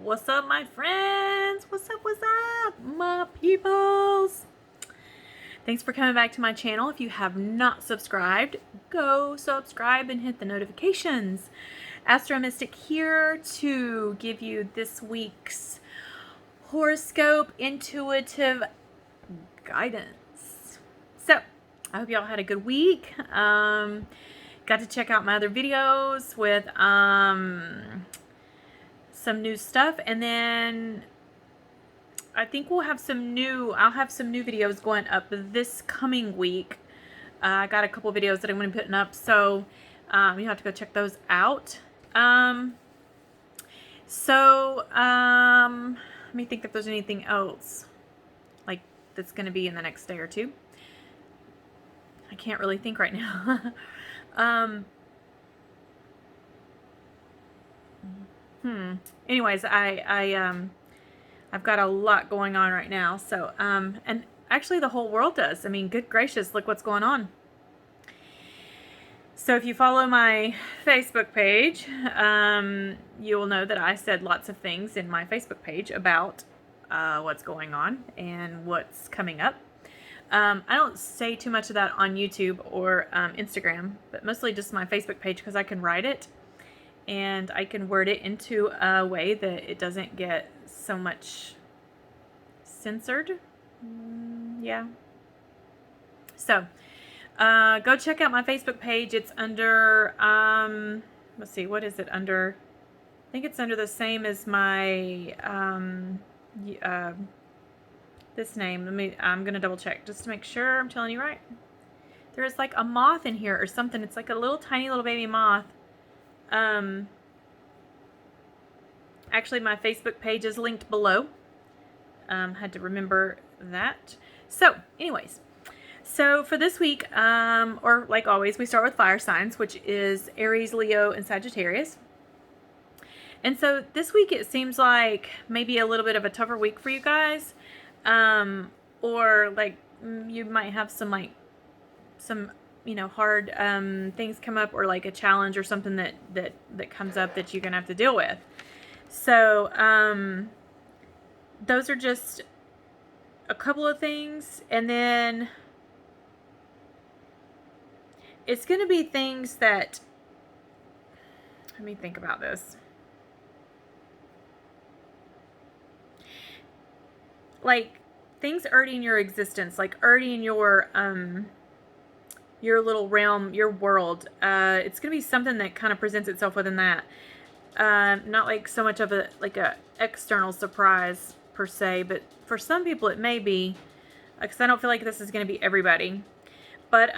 What's up, my friends? What's up, my peoples? Thanks for coming back to my channel. If you have not subscribed, go subscribe and hit the notifications. Astro Mystic here to give you this week's horoscope intuitive guidance. So, I hope y'all had a good week. Got to check out my other videos with some new stuff, and then I think I'll have some new videos going up this coming week. I got a couple videos that I'm going to be putting up, so you have to go check those out. Let me think if there's anything else like that's going to be in the next day or two. I can't really think right now. Anyways, I've got a lot going on right now. So, and actually the whole world does. I mean, good gracious, look what's going on. So if you follow my Facebook page, you will know that I said lots of things in my Facebook page about what's going on and what's coming up. I don't say too much of that on YouTube or Instagram, but mostly just my Facebook page because I can write it and I can word it into a way that it doesn't get so much censored. Yeah. So, go check out my Facebook page. It's under, let's see, what is it under? I think it's under the same as my, this name. I'm going to double check just to make sure I'm telling you right. There's like a moth in here or something. It's like a little tiny little baby moth. Actually my Facebook page is linked below. Had to remember that. So anyways, so for this week, or like always, we start with fire signs, which is Aries, Leo, and Sagittarius. And so this week it seems like maybe a little bit of a tougher week for you guys. Or like you might have some hard things come up, or like a challenge or something that comes up that you're gonna have to deal with. So those are just a couple of things, and then it's gonna be things that, let me think about this. Like things already in your existence, like already in your little realm, your world. It's gonna be something that kind of presents itself within that. Not like so much of a external surprise per se, but for some people it may be, because I don't feel like this is gonna be everybody. But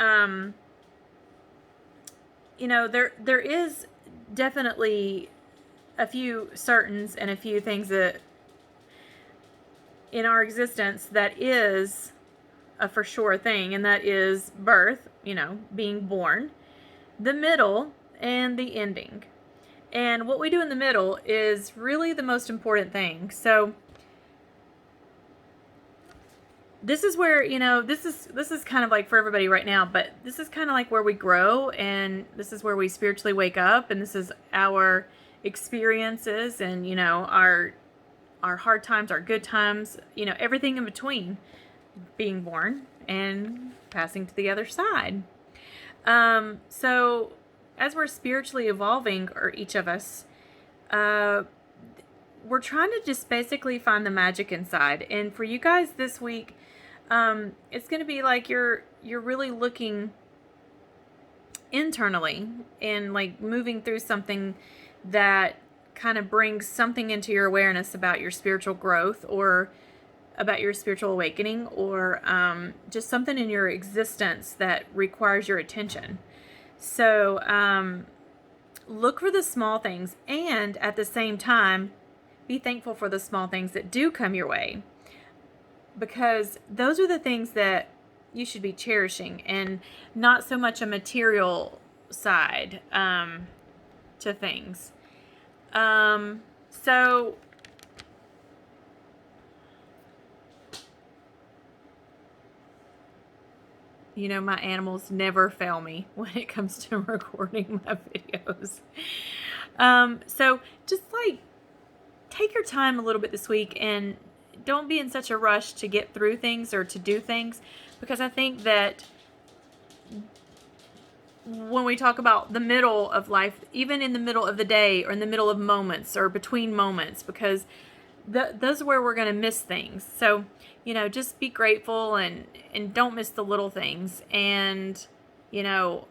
there is definitely a few certains and a few things that in our existence that is a for sure thing, and that is birth, being born, the middle, and the ending. And what we do in the middle is really the most important thing. So this is where, this is kind of like for everybody right now, but this is kind of like where we grow, and this is where we spiritually wake up, and this is our experiences, and our hard times, our good times, everything in between being born and passing to the other side. So as we're spiritually evolving, or each of us, we're trying to just basically find the magic inside. And for you guys this week, it's going to be like you're really looking internally and like moving through something that kind of brings something into your awareness about your spiritual growth, or about your spiritual awakening, or just something in your existence that requires your attention. So look for the small things, and at the same time be thankful for the small things that do come your way, because those are the things that you should be cherishing, and not so much a material side to things. So my animals never fail me when it comes to recording my videos. So just like take your time a little bit this week and don't be in such a rush to get through things or to do things, because I think that when we talk about the middle of life, even in the middle of the day or in the middle of moments or between moments, because those are where we're going to miss things. So, you know, just be grateful and don't miss the little things, and, you know,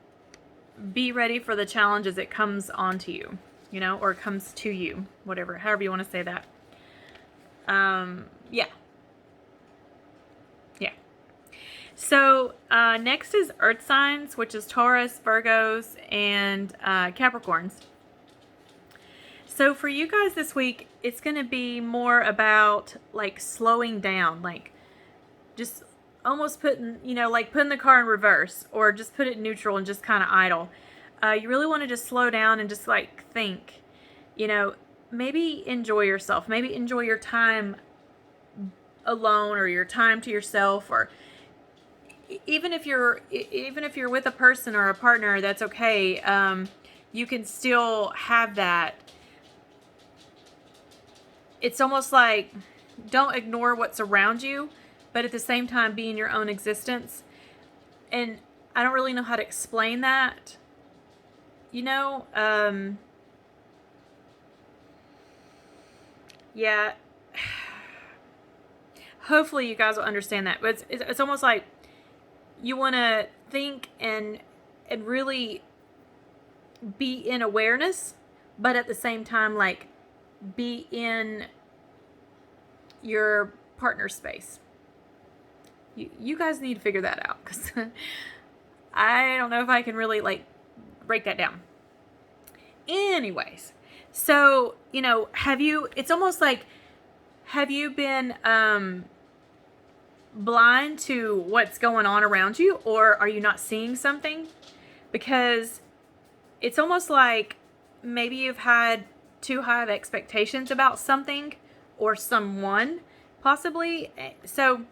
be ready for the challenges that comes onto you, you know, or comes to you, whatever, however you want to say that. Yeah. So, next is Earth signs, which is Taurus, Virgos, and Capricorns. So for you guys this week, it's going to be more about like slowing down, like just almost putting, you know, like putting the car in reverse, or just put it in neutral and just kind of idle. You really want to just slow down and just like think, you know, maybe enjoy yourself, maybe enjoy your time alone or your time to yourself, or even if you're with a person or a partner, that's okay. You can still have that. It's almost like, don't ignore what's around you, but at the same time be in your own existence. And I don't really know how to explain that. You know, yeah. Hopefully you guys will understand that. But it's almost like you want to think and really be in awareness, but at the same time, like, be in your partner space. You guys need to figure that out, because I don't know if I can really like break that down. Anyways, so, you know, it's almost like, have you been blind to what's going on around you, or are you not seeing something? Because it's almost like maybe you've had too high of expectations about something or someone, possibly. So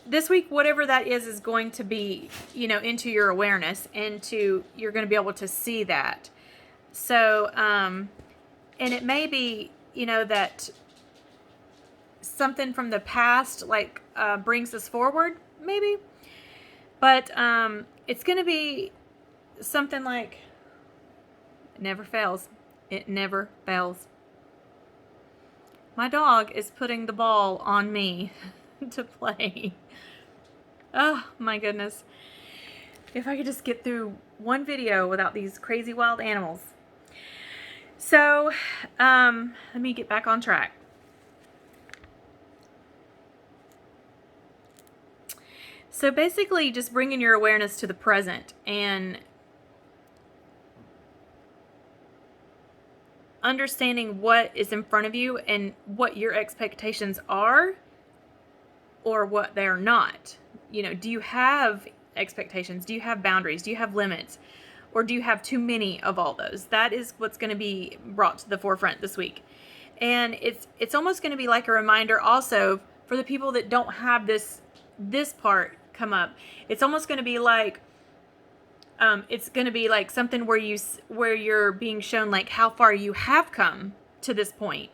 this week, whatever that is going to be, you know, into your awareness, and you're going to be able to see that. So, and it may be, you know, that something from the past, like, brings us forward, maybe. But it's going to be something like, it never fails. It never fails. My dog is putting the ball on me to play. Oh, my goodness. If I could just get through one video without these crazy wild animals. So, let me get back on track. So basically, just bringing your awareness to the present and understanding what is in front of you and what your expectations are, or what they're not. You know, do you have expectations? Do you have boundaries? Do you have limits? Or do you have too many of all those? That is what's going to be brought to the forefront this week. And it's almost going to be like a reminder also for the people that don't have this part come up. It's almost going to be like, it's going to be like something where you're being shown like how far you have come to this point.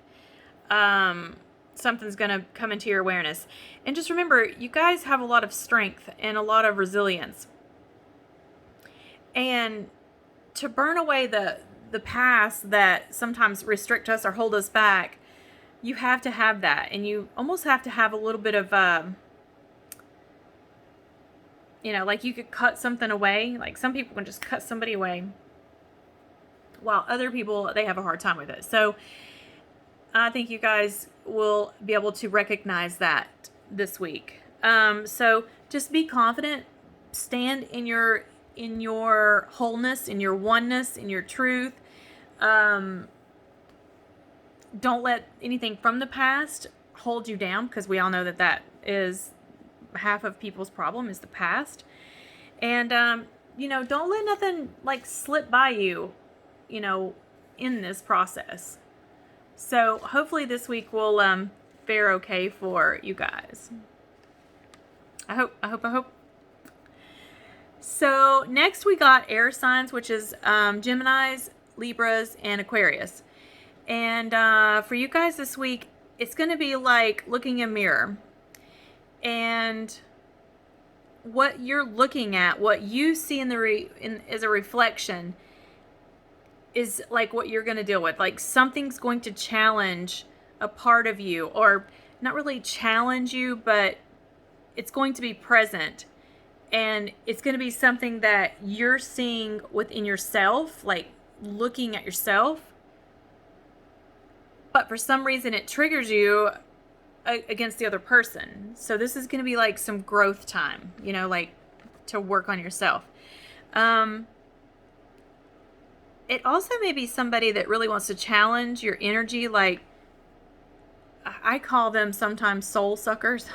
Something's going to come into your awareness. And just remember, you guys have a lot of strength and a lot of resilience. And to burn away the past that sometimes restrict us or hold us back, you have to have that. And you almost have to have a little bit of, you know, like you could cut something away. Like some people can just cut somebody away, while other people, they have a hard time with it. So I think you guys will be able to recognize that this week. So just be confident, stand in your wholeness, in your oneness, in your truth. Don't let anything from the past hold you down, because we all know that is half of people's problem, is the past. And you know, don't let nothing like slip by you, you know, in this process. So hopefully this week will fare okay for you guys. I hope. So next we got air signs, which is Geminis, Libras, and Aquarius. And for you guys this week, it's going to be like looking in a mirror. And what you're looking at, what you see in the as a reflection, is like what you're going to deal with. Like something's going to challenge a part of you, or not really challenge you, but it's going to be present. And it's going to be something that you're seeing within yourself, like looking at yourself. But for some reason, it triggers you against the other person. So this is going to be like some growth time, you know, like to work on yourself. It also may be somebody that really wants to challenge your energy. Like I call them sometimes soul suckers.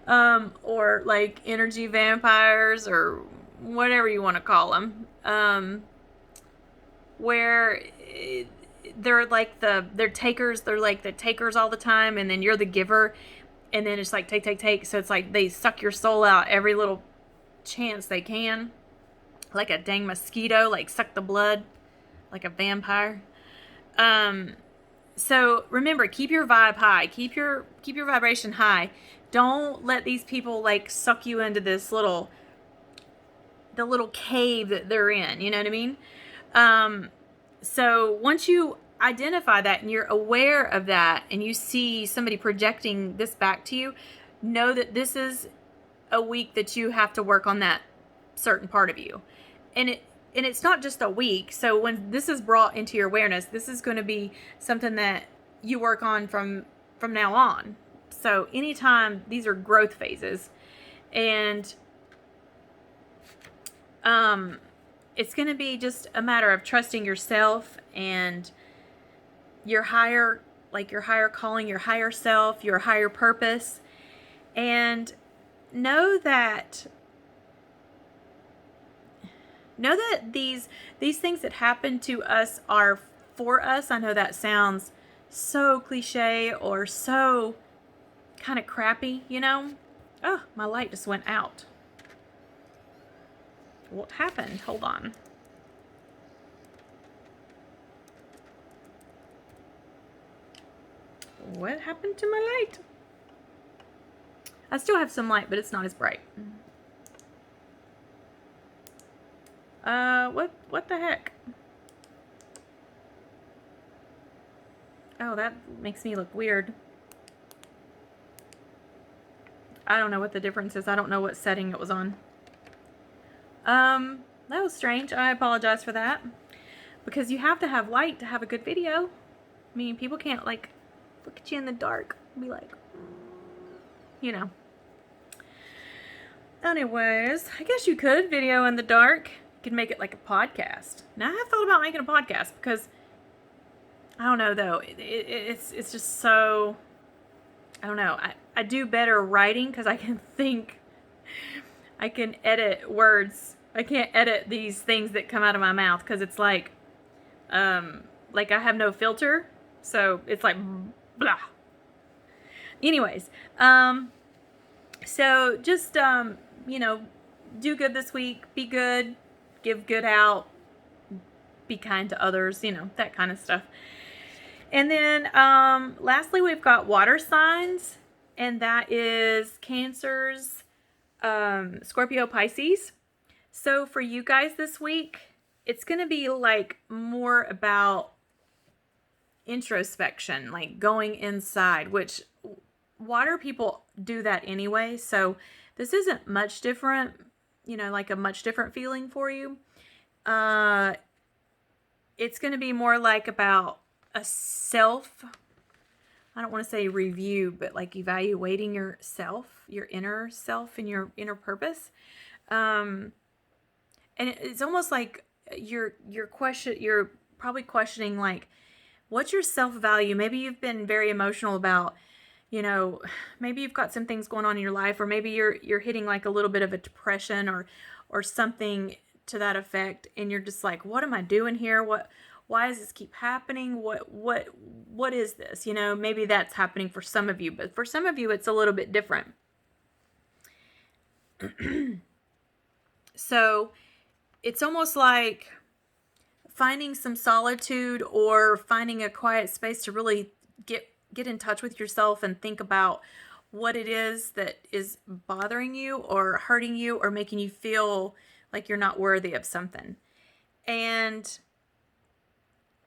Or like energy vampires, or whatever you want to call them, where they're like they're takers. They're like the takers all the time, and then you're the giver, and then it's like take. So it's like they suck your soul out every little chance they can, like a dang mosquito, like suck the blood, like a vampire. So remember, keep your vibe high, keep your vibration high. Don't let these people like suck you into the little cave that they're in. You know what I mean? So once you identify that and you're aware of that, and you see somebody projecting this back to you, know that this is a week that you have to work on that certain part of you. And it's not just a week. So when this is brought into your awareness, this is going to be something that you work on from now on. So anytime, these are growth phases, and it's going to be just a matter of trusting yourself and your higher calling, your higher self, your higher purpose, and know that these things that happen to us are for us. I know that sounds so cliche or so kind of crappy, you know? Oh, my light just went out. What happened? Hold on. What happened to my light? I still have some light, but it's not as bright. What the heck? Oh, that makes me look weird. I don't know what the difference is. I don't know what setting it was on. That was strange. I apologize for that. Because you have to have light to have a good video. I mean, people can't like look at you in the dark and be like, you know. Anyways, I guess you could video in the dark. You could make it like a podcast. Now I have thought about making a podcast because I don't know though. It's just so, I don't know. I do better writing because I can think. I can edit words. I can't edit these things that come out of my mouth because it's like I have no filter. So it's like blah. Anyways, so just you know, do good this week. Be good. Give good out. Be kind to others. You know, that kind of stuff. And then lastly, we've got water signs, and that is Cancers, Scorpio, Pisces. So for you guys this week, it's going to be like more about introspection, like going inside, which water people do that anyway. So this isn't much different, you know, like a much different feeling for you. It's going to be more like about a self, I don't want to say review, but like evaluating yourself, your inner self and your inner purpose. And it's almost like you're probably questioning like, what's your self-value? Maybe you've been very emotional about, you know, maybe you've got some things going on in your life, or maybe you're hitting like a little bit of a depression or something to that effect, and you're just like, what am I doing here? Why does this keep happening? What is this? You know, maybe that's happening for some of you, but for some of you it's a little bit different. So it's almost like finding some solitude or finding a quiet space to really get in touch with yourself and think about what it is that is bothering you or hurting you or making you feel like you're not worthy of something. And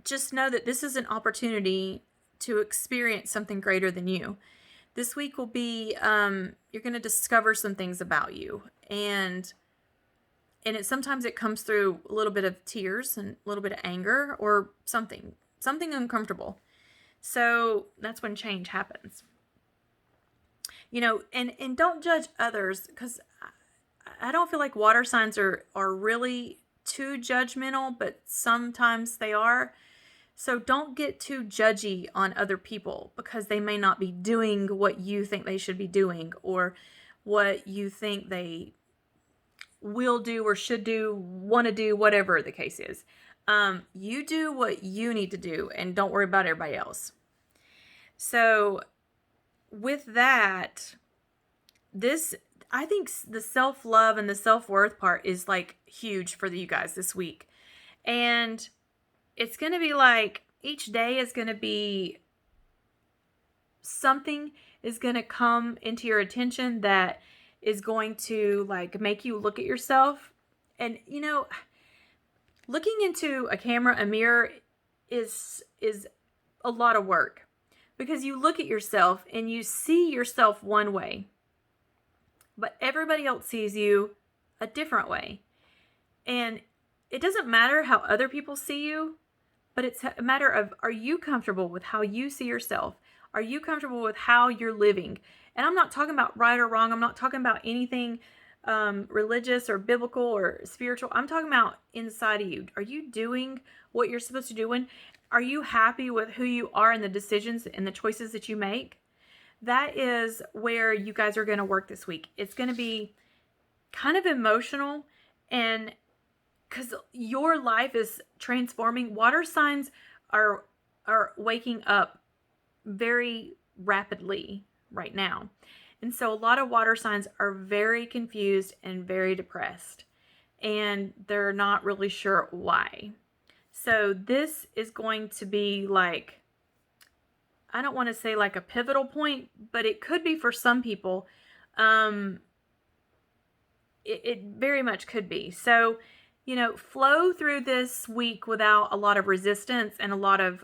just know that this is an opportunity to experience something greater than you. This week will be, you're going to discover some things about you. And sometimes it comes through a little bit of tears and a little bit of anger or something uncomfortable. So that's when change happens. And don't judge others, because I don't feel like water signs are really too judgmental, but sometimes they are. So don't get too judgy on other people because they may not be doing what you think they should be doing or what you think they will do or should do, want to do, whatever the case is. You do what you need to do and don't worry about everybody else. So with that, I think the self-love and the self-worth part is like huge for you guys this week. And it's going to be like each day is going to be something is going to come into your attention that is going to like make you look at yourself. And looking into a mirror is a lot of work, because you look at yourself and you see yourself one way, but everybody else sees you a different way. And it doesn't matter how other people see you, but it's a matter of, are you comfortable with how you see yourself? Are you comfortable with how you're living? And I'm not talking about right or wrong. I'm not talking about anything religious or biblical or spiritual. I'm talking about inside of you. Are you doing what you're supposed to do? Are you happy with who you are and the decisions and the choices that you make? That is where you guys are going to work this week. It's going to be kind of emotional, and because your life is transforming. Water signs are waking up very rapidly right now. And so a lot of water signs are very confused and very depressed, and they're not really sure why. So this is going to be like, I don't want to say like a pivotal point, but it could be for some people. It very much could be. So, flow through this week without a lot of resistance and a lot of,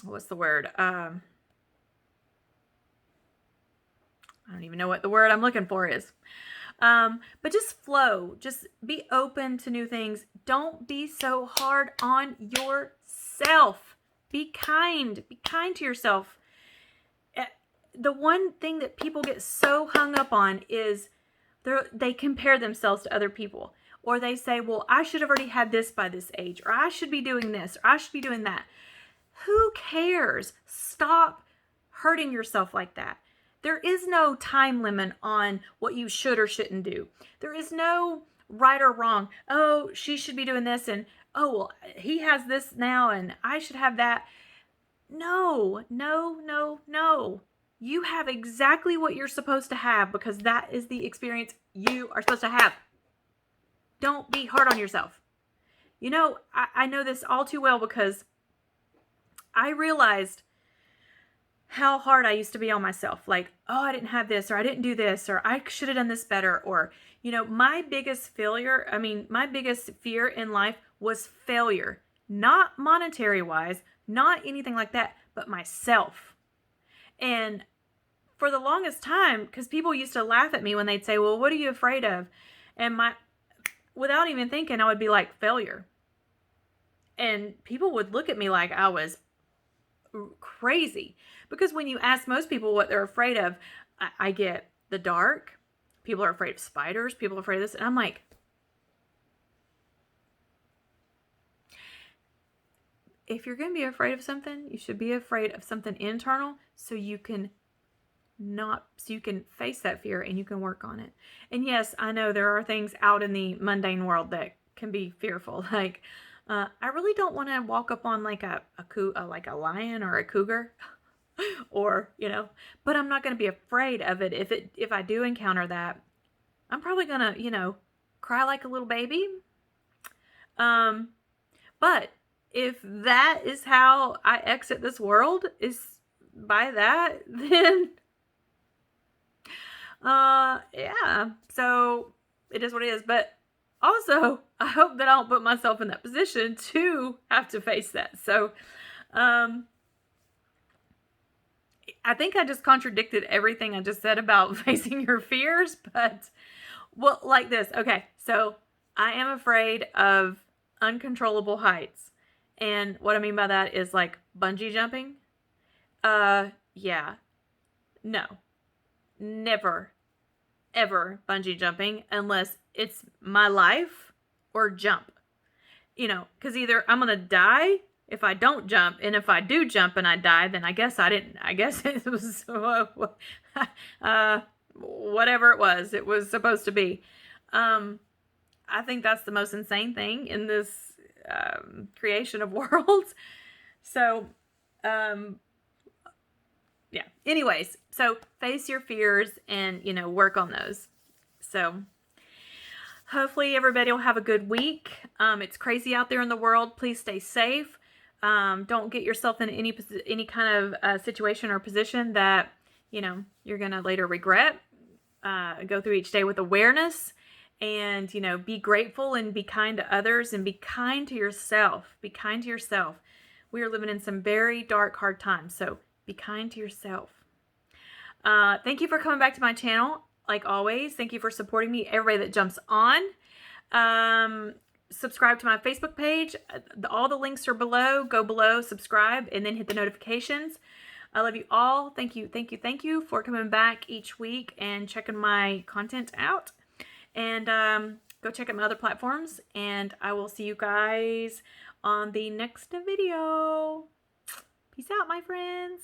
what's the word? I don't even know what the word I'm looking for is. But just flow. Just be open to new things. Don't be so hard on yourself. Be kind. Be kind to yourself. The one thing that people get so hung up on is they compare themselves to other people. Or they say, well, I should have already had this by this age. Or I should be doing this. Or I should be doing that. Who cares? Stop hurting yourself like that. There is no time limit on what you should or shouldn't do. There is no right or wrong. Oh, she should be doing this, and oh, well, he has this now and I should have that. No. You have exactly what you're supposed to have, because that is the experience you are supposed to have. Don't be hard on yourself. I know this all too well, because I realized how hard I used to be on myself. Like, oh, I didn't have this, or I didn't do this, or I should have done this better. Or, my biggest fear in life was failure. Not monetary wise, not anything like that, but myself. And for the longest time, because people used to laugh at me when they'd say, well, what are you afraid of? And without even thinking, I would be like, failure. And people would look at me like I was crazy. Because when you ask most people what they're afraid of, I get the dark. People are afraid of spiders. People are afraid of this. And I'm like, if you're going to be afraid of something, you should be afraid of something internal, so you can face that fear and you can work on it. And yes, I know there are things out in the mundane world that can be fearful. Like, I really don't want to walk up on like a lion or a cougar, or, but I'm not going to be afraid of it. If I do encounter that, I'm probably going to, cry like a little baby. But if that is how I exit this world, is by that, then yeah, so it is what it is. But also, I hope that I don't put myself in that position to have to face that. So I think I just contradicted everything I just said about facing your fears, but well, like this. Okay, so I am afraid of uncontrollable heights. And what I mean by that is like bungee jumping. Yeah. No. Never, ever bungee jumping unless it's my life or jump. You know, because either I'm going to die if I don't jump, and if I do jump and I die, then I guess it was whatever it was supposed to be. I think that's the most insane thing in this creation of worlds. So, yeah. Anyways, so face your fears and, you know, work on those. So, hopefully everybody will have a good week. It's crazy out there in the world. Please stay safe. Don't get yourself in any kind of situation or position that, you know, you're going to later regret. Go through each day with awareness, and, you know, be grateful and be kind to others and be kind to yourself. Be kind to yourself. We are living in some very dark, hard times. So be kind to yourself. Thank you for coming back to my channel. Like always, thank you for supporting me, everybody that jumps on. Subscribe to my Facebook page. All the links are below. Go below, subscribe, and then hit the notifications. I love you all. Thank you, thank you, thank you for coming back each week and checking my content out. And go check out my other platforms. And I will see you guys on the next video. Peace out, my friends.